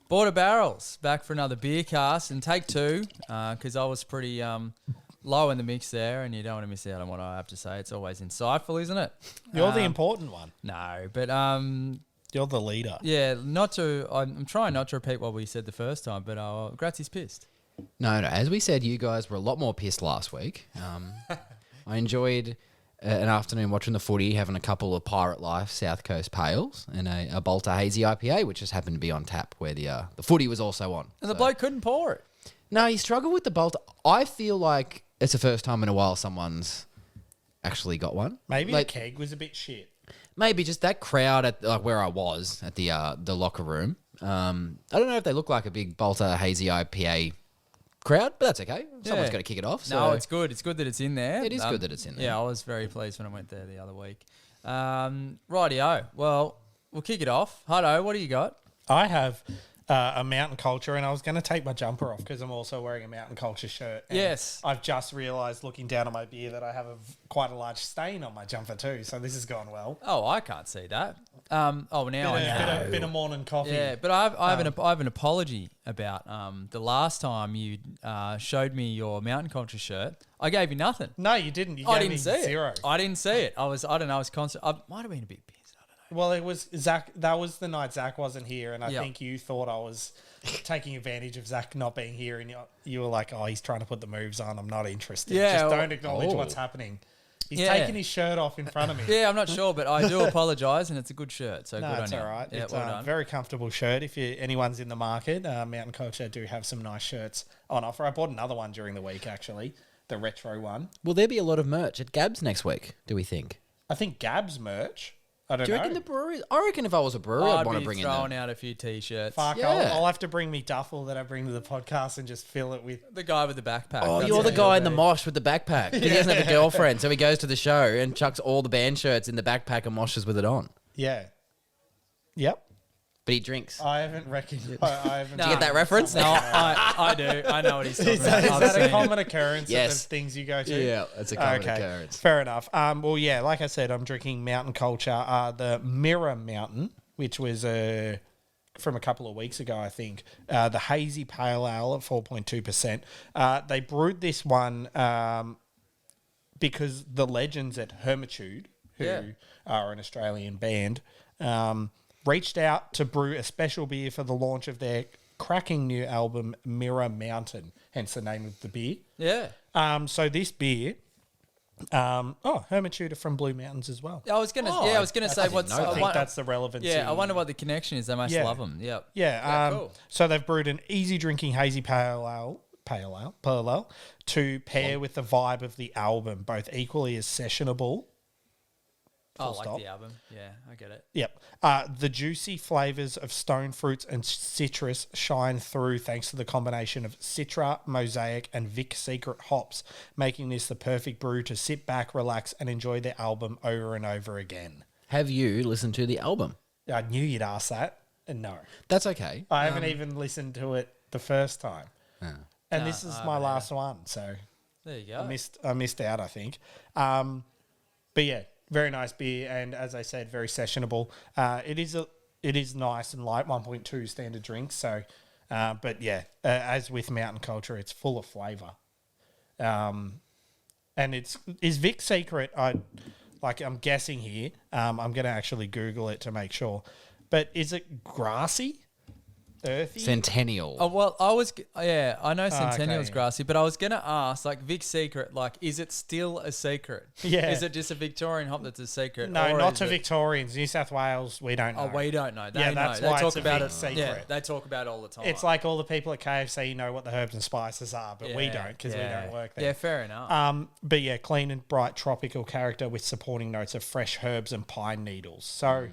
Border Barrels back for another Beercast and take two because I was pretty low in the mix there, and you don't want to miss out on what I have to say. It's always insightful, isn't it? You're the important one. No, but You're the leader. yeah, I'm trying not to repeat what we said the first time, but Gratz is pissed. No. As we said, you guys were a lot more pissed last week. I enjoyed an afternoon watching the footy, having a couple of Pirate Life South Coast Pales and a Bolter Hazy IPA, which just happened to be on tap where the footy was also on. And the bloke couldn't pour it. No, he struggled with the Bolter. I feel like it's the first time in a while someone's actually got one. Maybe the keg was a bit shit. Maybe just that crowd at where I was at the locker room. I don't know if they look like a big Bolter Hazy IPA crowd, but that's okay. Someone's got to kick it off. So. No, it's good. It's good that it's in there. It is good that it's in there. Yeah, I was very pleased when I went there the other week. Rightio. Well, we'll kick it off. Hutto, what do you got? I have a Mountain Culture, and I was going to take my jumper off because I'm also wearing a Mountain Culture shirt. And Yes. I've just realised, looking down on my beer, that I have quite a large stain on my jumper too, so this has gone well. Oh, I can't see that. Now I know. Bit of morning coffee. Yeah, but I have an apology about the last time you showed me your Mountain Culture shirt. I gave you nothing. No, you didn't. You I gave didn't me see zero. it. I didn't see it. I was constant. I might have been a bit pissed. I don't know. Well, it was Zach. That was the night Zach wasn't here, and I Yep. think you thought I was taking advantage of Zach not being here, and you were like, "Oh, he's trying to put the moves on. I'm not interested. Yeah, Just well- don't acknowledge what's happening." He's Yeah. taking his shirt off in front of me. Yeah, I'm not sure, but I do apologise, and it's a good shirt. So No, good it's on you. all right. Yeah, It's well a done. very comfortable shirt. If anyone's in the market, Mountain Culture do have some nice shirts on offer. I bought another one during the week, actually, the retro one. Will there be a lot of merch at Gab's next week, do we think? I think Gab's merch. I don't Do you know. reckon the brewery? I reckon if I was a brewery, I'd want to bring in throwing them. out a few T-shirts. Fuck, Yeah. I'll have to bring me duffel that I bring to the podcast and just fill it with. The guy with the backpack. Oh, That's you're the it. guy in the mosh with the backpack. 'Cause he doesn't have a girlfriend, so he goes to the show and chucks all the band shirts in the backpack and moshes with it on. Yeah. Yep. But he drinks. I haven't reckoned. I haven't. Did you get that reference? No, I do. I know what he's talking Is about. that, I've is that a seen it. common occurrence Yes. of the things you go to? Yeah, it's a common occurrence. Fair enough. Well, yeah, like I said, I'm drinking Mountain Culture, the Mirror Mountain, which was from a couple of weeks ago, I think. The Hazy Pale Ale at 4.2%. They brewed this one because the legends at Hermitude, who are an Australian band, reached out to brew a special beer for the launch of their cracking new album, Mirror Mountain, hence the name of the beer. Yeah. So this beer, Hermitude are from Blue Mountains as well. I was gonna say what's. I think that's the relevancy. Yeah, I wonder what the connection is. They must Yeah. love them. Yep. Yeah. Cool. So they've brewed an easy drinking hazy pale ale to pair with the vibe of the album, both equally as sessionable. I Full like stop. the album. Yeah, I get it. Yep. The juicy flavours of stone fruits and citrus shine through thanks to the combination of Citra, Mosaic, and Vic Secret hops, making this the perfect brew to sit back, relax, and enjoy the album over and over again. Have you listened to the album? I knew you'd ask that, and no. That's okay. I haven't even listened to it the first time. And this is my last one, so There you go. I missed out, I think. But yeah, very nice beer, and as I said, very sessionable. It is nice and light, 1.2 standard drinks. So, but yeah, as with Mountain Culture, it's full of flavour. And is Vic Secret? I'm guessing here. I'm going to actually Google it to make sure. But is it grassy? Earthy? Centennial. Oh, well, I know Centennial's okay. grassy, but I was going to ask, like, Vic Secret, like, is it still a secret? Yeah. Is it just a Victorian hop that's a secret? No, or not is to it- Victorians. New South Wales, we don't know. Oh, we don't know. They Yeah, know. that's They why talk it's a about big it. secret. Yeah, they talk about it all the time. It's like all the people at KFC know what the herbs and spices are, but we don't because we don't work there. Yeah, fair enough. But yeah, clean and bright tropical character with supporting notes of fresh herbs and pine needles. So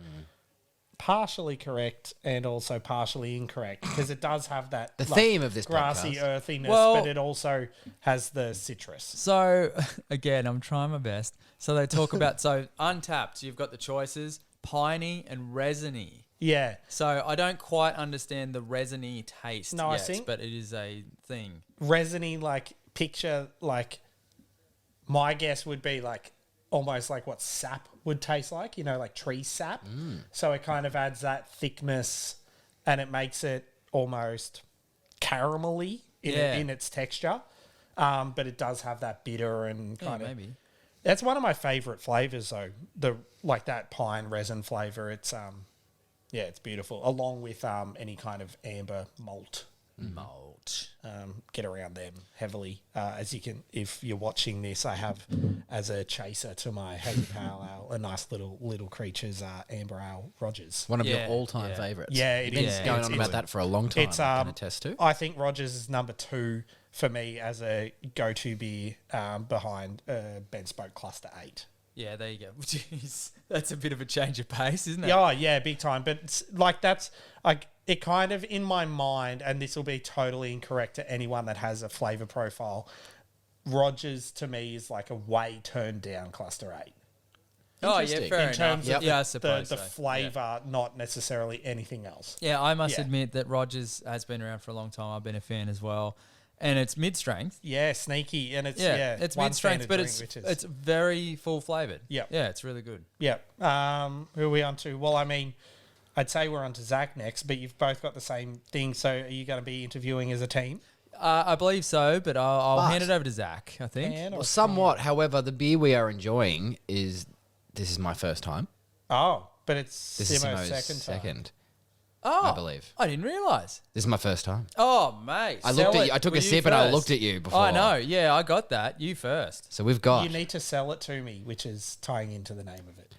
partially correct and also partially incorrect because it does have that The theme of this grassy podcast. earthiness, Well- but it also has the citrus. So, again, I'm trying my best. So they talk about, Untapped, you've got the choices, piney and resiny. Yeah. So I don't quite understand the resiny taste No, I yet, think- but it is a thing. Resiny, picture, my guess would be almost like what sap would taste like, like tree sap. So it kind of adds that thickness and it makes it almost caramelly in its texture. But it does have that bitter and kind of... maybe. That's one of my favourite flavours, though. That pine resin flavour. It's it's beautiful. Along with any kind of amber malt. Get around them heavily. As you can, if you're watching this, I have as a chaser to my hazy pale ale a nice little creature's amber ale Rogers. One of your all-time favourites. Yeah, it is. Been going on about that for a long time. It's I can attest to. I think Rogers is number 2 for me as a go-to beer behind Ben Spoke Cluster 8. Yeah, there you go. Jeez, that's a bit of a change of pace, isn't it? Yeah, big time. But it's that's like it kind of in my mind, and this will be totally incorrect to anyone that has a flavour profile. Rogers to me is like a way turned down Cluster 8. Oh yeah, fair in enough. terms of I suppose the so. flavour, not necessarily anything else. Yeah, I must admit that Rogers has been around for a long time. I've been a fan as well. And it's mid-strength. Yeah, sneaky. And it's, it's one mid-strength, but standard drink, it's very full-flavoured. Yeah. Yeah, it's really good. Yeah. Who are we on to? Well, I mean, I'd say we're on to Zach next, but you've both got the same thing. So are you going to be interviewing as a team? I believe so, but I'll hand it over to Zach, I think. Well, somewhat. However, the beer we are enjoying this is my first time. Oh, but it's This is Simo's Simo's second. Oh, I believe. I didn't realise. This is my first time. Oh, mate. I looked at you. I took a sip and I looked at you before. I know. Yeah, I got that. You first. So we've got You need to sell it to me, which is tying into the name of it.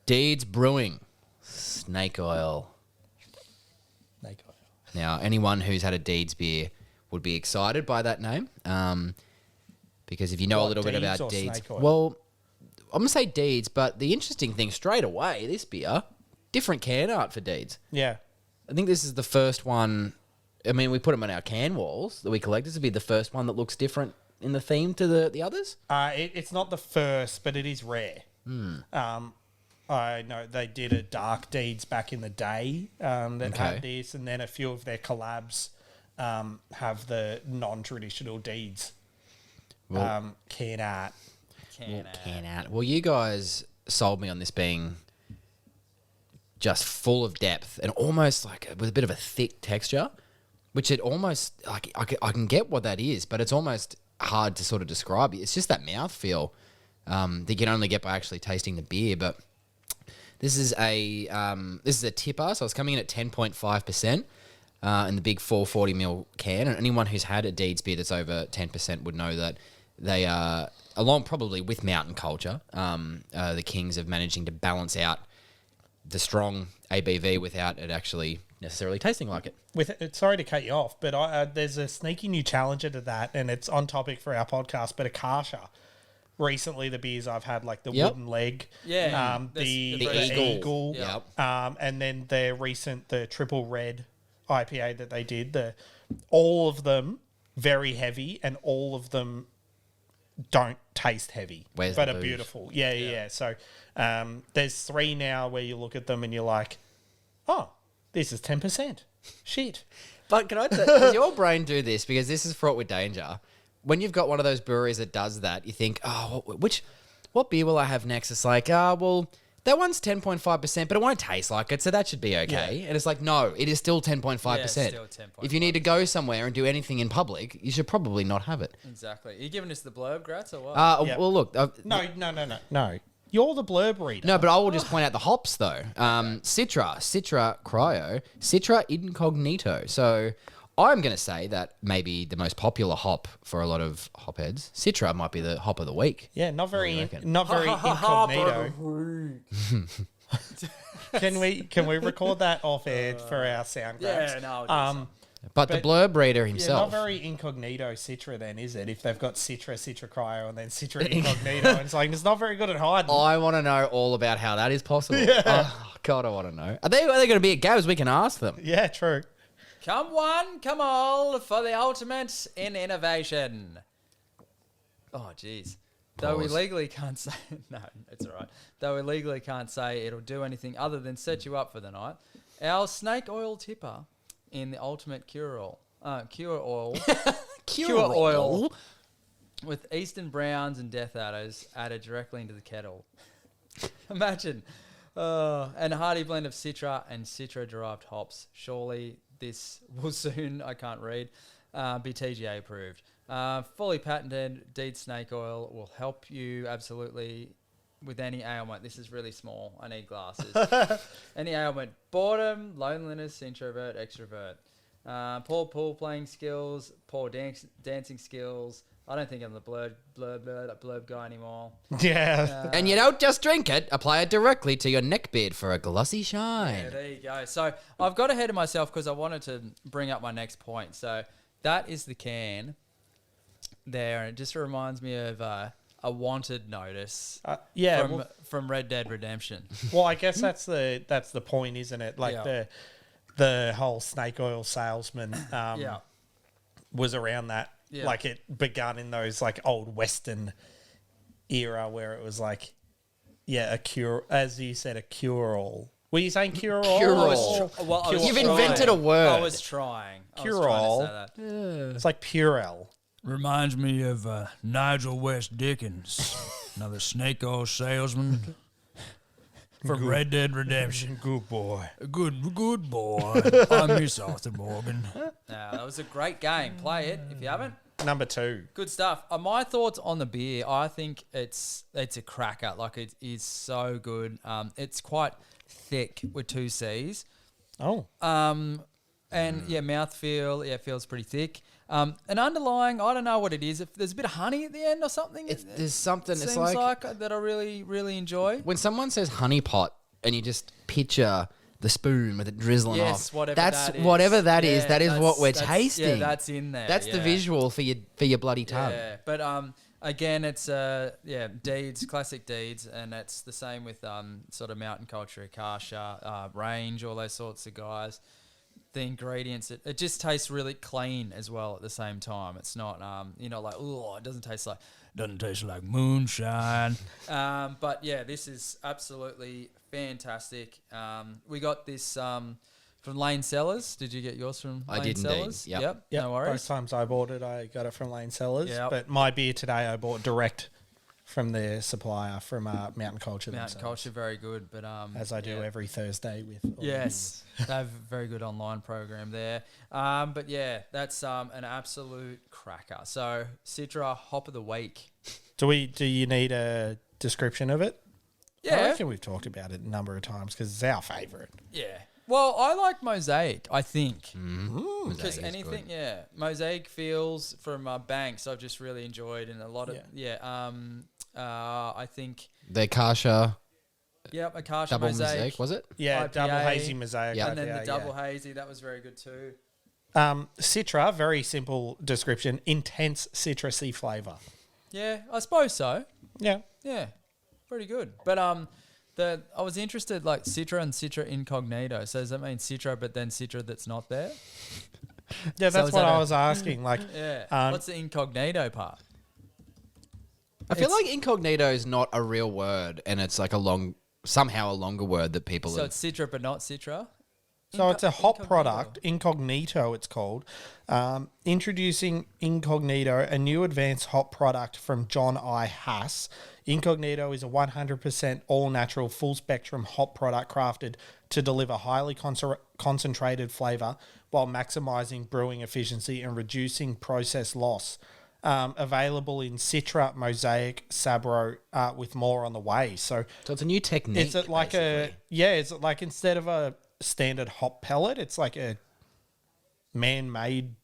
Deeds Brewing Snake Oil. Snake oil. Now, anyone who's had a Deeds beer would be excited by that name, because if you know a What, little bit Deeds about or Deeds, Snake Oil? well, I'm gonna say Deeds, but the interesting thing straight away, this beer, different can art for Deeds. Yeah. I think this is the first one. I mean, we put them on our can walls that we collect. This would be the first one that looks different in the theme to the others. It's not the first, but it is rare. I know they did a Dark Deeds back in the day that had this, and then a few of their collabs have the non-traditional Deeds can art. Can art. Well, you guys sold me on this being just full of depth and almost like with a bit of a thick texture, which it almost like I can get what that is, but it's almost hard to sort of describe. It's just that mouthfeel that you can only get by actually tasting the beer. But this is a tipper, so it's coming in at 10.5% in the big 440ml can. And anyone who's had a Deeds beer that's over 10% would know that they are, along probably with mountain culture, the kings of managing to balance out the strong ABV without it actually necessarily tasting like it. Sorry to cut you off, but there's a sneaky new challenger to that, and it's on topic for our podcast, but Akasha. Recently, the beers I've had, like the wooden leg, the eagle, and then the triple red IPA that they did. All of them very heavy, and all of them don't taste heavy, but are beautiful. Yeah. So there's 3 now where you look at them and you're like, oh, this is 10%. Shit. But can I does your brain do this? Because this is fraught with danger. When you've got one of those breweries that does that, you think, oh, what beer will I have next? It's like, well, that one's 10.5%, but it won't taste like it, so that should be okay. Yeah. And it's like, no, it is still 10.5%. Yeah, still 10.5%. If you need to go somewhere and do anything in public, you should probably not have it. Exactly. Are you giving us the blurb, Gratz, or what? Well, look. No. You're the blurb reader. No, but I will just point out the hops, though. Citra Cryo, Citra Incognito. So I'm going to say that maybe the most popular hop for a lot of hopheads, Citra might be the hop of the week. Yeah, not very incognito. Can we record that off air for our sound grabs? Yeah, no. But the blurb reader Yeah, himself. not very incognito Citra then, is it? If they've got Citra Cryo, and then Citra Incognito, and it's like, it's not very good at hiding. I want to know all about how that is possible. Yeah. Oh, God, I want to know. Are they going to be at Gabs? We can ask them. Yeah, true. Come one, come all for the ultimate in innovation. Oh, jeez. Though we legally can't say... No, it's all right. Though we legally can't say it'll do anything other than set you up for the night, our snake oil tipper in the ultimate cure oil with Eastern Browns and Death Adders added directly into the kettle. Imagine. And a hearty blend of Citra and Citra-derived hops. Surely this will soon, I can't read, be TGA approved. Fully patented Deed snake oil will help you absolutely with any ailment. This is really small. I need glasses. Any ailment. Boredom, loneliness, introvert, extrovert. Poor pool playing skills, poor dancing skills. I don't think I'm the blurb guy anymore. Yeah. And you don't just drink it, apply it directly to your neck beard for a glossy shine. Yeah, there you go. So I've got ahead of myself because I wanted to bring up my next point. So that is the can there. And it just reminds me of a wanted notice from Red Dead Redemption. Well, I guess that's the point, isn't it? Like the whole snake oil salesman was around that. Yeah. Like it begun in those like old Western era where it was like, a cure, as you said, a cure-all. Were you saying cure-all? Cure-all. You've invented a word. I was trying. Cure-all. It's like Purell. Reminds me of Nigel West Dickens, another snake oil salesman from Red Dead Redemption. Good boy. Good boy. I'm Miss Arthur Morgan. That was a great game. Play it if you haven't. Number 2. Good stuff. My thoughts on the beer, I think it's a cracker. Like, it is so good. It's quite thick with 2 C's. Oh. And, mouthfeel, it feels pretty thick. An underlying, I don't know what it is. If there's a bit of honey at the end or something. There's something. It it's seems like that I really, really enjoy. When someone says honey pot and you just picture the spoon with it drizzling off. Whatever that is. That is what we're tasting. Yeah, that's in there. That's the visual for your bloody tongue. Yeah, but again, it's Deeds, classic Deeds, and it's the same with sort of Mountain Culture, Akasha, Range, all those sorts of guys. The ingredients, it just tastes really clean as well at the same time. It's not like, oh, it doesn't taste like moonshine. But yeah, this is absolutely fantastic. We got this from Lane Cellars. Did you get yours from I Lane did Cellars? indeed. Yep. No worries. Both times I bought it, I got it from Lane Cellars. Yep. But my beer today, I bought direct from their supplier from Mountain Culture. Mountain Culture, very good. But as I do every Thursday with. Yes, they have a very good online program there. But yeah, that's an absolute cracker. So Citra Hop of the Week. Do you need a description of it? Yeah, I reckon we've talked about it a number of times because it's our favourite. Yeah. Well, I like Mosaic, I think. Because anything, Mosaic feels from Banks, I've just really enjoyed, and a lot of, I think. The Akasha. Yep, Akasha Double Mosaic. Was it? Yeah, IPA, double hazy Mosaic. Yep. And then the double hazy, that was very good too. Citra, very simple description, intense citrusy flavour. Yeah, I suppose so. Yeah. Yeah, pretty good. But I was interested, like Citra and Citra Incognito. So does that mean Citra, but then Citra that's not there? Yeah, that's what I was asking. Like, what's the incognito part? I feel like incognito is not a real word, and it's like somehow a longer word that people. So it's Citra, but not Citra. So it's a hop product, Incognito it's called. Introducing Incognito, a new advanced hop product from John I. Haas. Incognito is a 100% all-natural, full-spectrum hop product crafted to deliver highly concentrated flavour while maximising brewing efficiency and reducing process loss. Available in Citra, Mosaic, Sabro, with more on the way. So it's a new technique. Is it like is it like instead of a standard hop pellet, it's like a man-made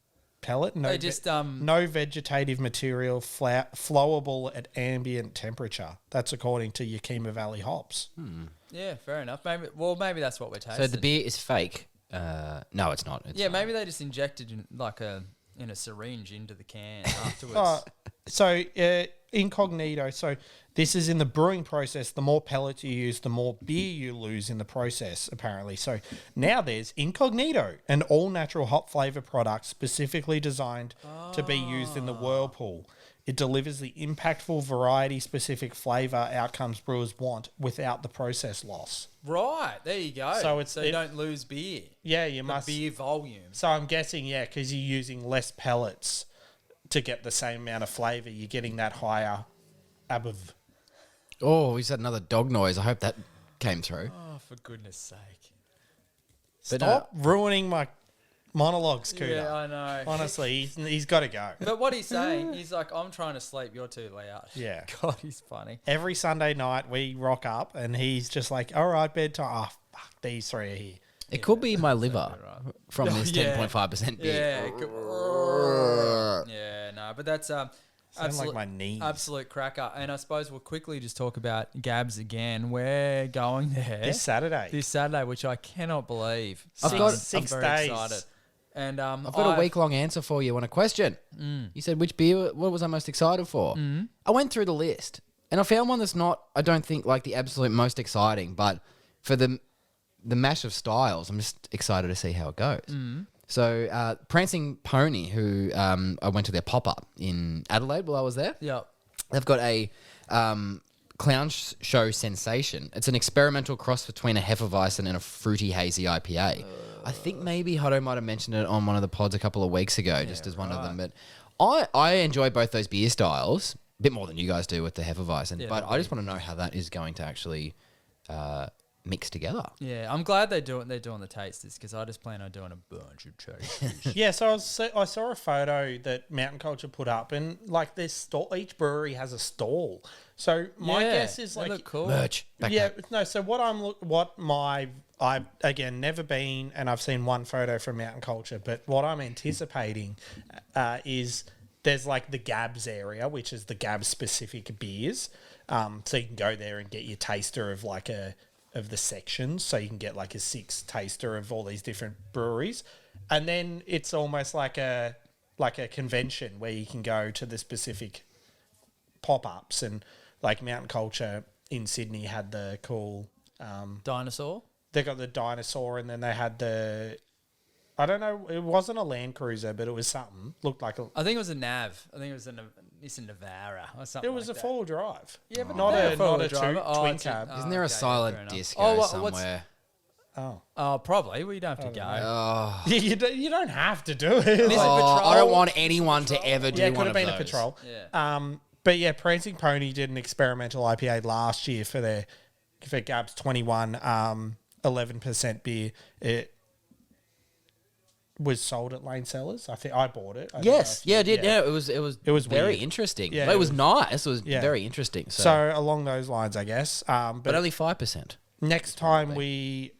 pellet? No vegetative material, flowable at ambient temperature. That's according to Yakima Valley Hops. Yeah, fair enough. Maybe that's what we're tasting. So the beer is fake. No, it's not. It's maybe they just injected in a syringe into the can afterwards. Incognito. So this is in the brewing process. The more pellets you use, the more beer you lose in the process, apparently. So now there's Incognito, an all-natural hop flavour product specifically designed to be used in the whirlpool. It delivers the impactful variety-specific flavour outcomes brewers want without the process loss. Right, there you go. So you don't lose beer. Yeah, you must. Beer volume. So I'm guessing, because you're using less pellets to get the same amount of flavour. You're getting that higher above. Oh, we said another dog noise. I hope that came through. Oh, for goodness sake. Stop ruining my monologues, Kouta. Yeah, I know. Honestly, he's got to go. But what he's saying, he's like, I'm trying to sleep, you're too loud. Yeah. God, he's funny. Every Sunday night we rock up and he's just like, all right, bedtime. Oh, fuck, these three are here. It could be my liver right. from this Yeah. 10.5% beer. Yeah. Yeah, no, but that's Sound like my knees. absolute cracker. And I suppose we'll quickly just talk about Gabs again. We're going there This Saturday. this Saturday, which I cannot believe. I've I'm got- six very days. excited. And I've got a week-long answer for you on a question. You said, which beer, what was I most excited for? I went through the list, and I found one that's not, I don't think, like the absolute most exciting, but for the mash of styles, I'm just excited to see how it goes. So, Prancing Pony, who I went to their pop-up in Adelaide while I was there. Yep. They've got a clown show sensation. It's an experimental cross between a Hefeweizen and a fruity hazy IPA. I think maybe Hutto might have mentioned it on one of the pods a couple of weeks ago, just as one of them. But I enjoy both those beer styles a bit more than you guys do with the Hefeweizen. Yeah, but I just want to know how that is going to actually mix together. Yeah, I'm glad they're doing the tasters because I just plan on doing a bunch of tasters. Yeah, so I saw a photo that Mountain Culture put up, and like this stall, each brewery has a stall. So my guess is they like look cool. Merch. yeah, no. So I've again never been, and I've seen one photo from Mountain Culture, but what I'm anticipating is there's like the Gabs area, which is the Gabs specific beers. So you can go there and get your taster of like of the sections, so you can get like a 6 taster of all these different breweries, and then it's almost like a convention where you can go to the specific pop-ups, and like Mountain Culture in Sydney had the cool Dinosaur. they got the dinosaur, and then they had the I don't know, it wasn't a Land Cruiser, but it was something looked like a I think it was a Nav. I think it was a Nissan Navara or something. it was like a that. 4-wheel drive. Yeah, but not they're a four-wheel twin drive. Oh, twin it's a- cab. Isn't there a okay, fair silent enough. disco Oh, what's- somewhere? Oh, probably. We don't have to go. Oh, You don't have to do it. Nissan Patrol. I don't want anyone to ever do Yeah, it could one have of been those. a patrol. Yeah. But yeah, Prancing Pony did an experimental IPA last year for Gabs 21 11% beer. It was sold at Lane Cellars. I think I bought it. I don't know Yes, if yeah, you- I did. Yeah, it was very weird. interesting. Yeah, Like, it it was was- nice. It was yeah. very interesting. So, So along those lines, I guess. but But only 5%. next time we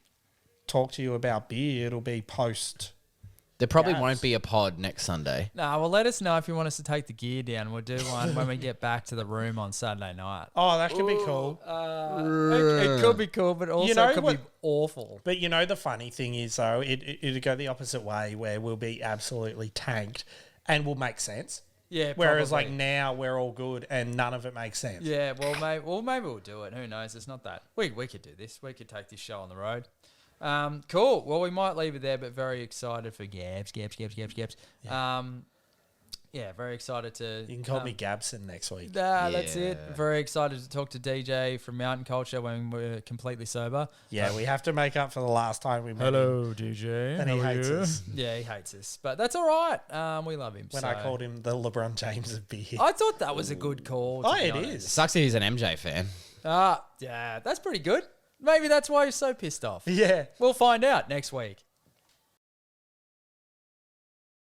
talk to you about beer, it'll be post. There probably Yes. won't be a pod next Sunday. No, well, let us know if you want us to take the gear down. We'll do one when we get back to the room on Saturday night. Oh, that could be cool. It could be cool, but also know it could what- be awful. But you know the funny thing is though, it'll go the opposite way where we'll be absolutely tanked and will make sense. Yeah, Whereas probably. like now we're all good and none of it makes sense. Yeah, well, maybe we'll do it. Who knows? It's not that. We could do this. We could take this show on the road. Cool. Well, we might leave it there, but very excited for Gabs. Yeah, very excited to. You can call me Gabson next week. That's it. Yeah. Very excited to talk to DJ from Mountain Culture when we're completely sober. Yeah, we have to make up for the last time we met him. DJ. And he hates us Yeah, he hates us, but that's all right. We love him. when so. I called him the LeBron James of beer. I thought that was a good call. to Oh, be it honest. is. Sucks that he's an MJ fan. Yeah, that's pretty good. Maybe that's why you're so pissed off. Yeah. We'll find out next week.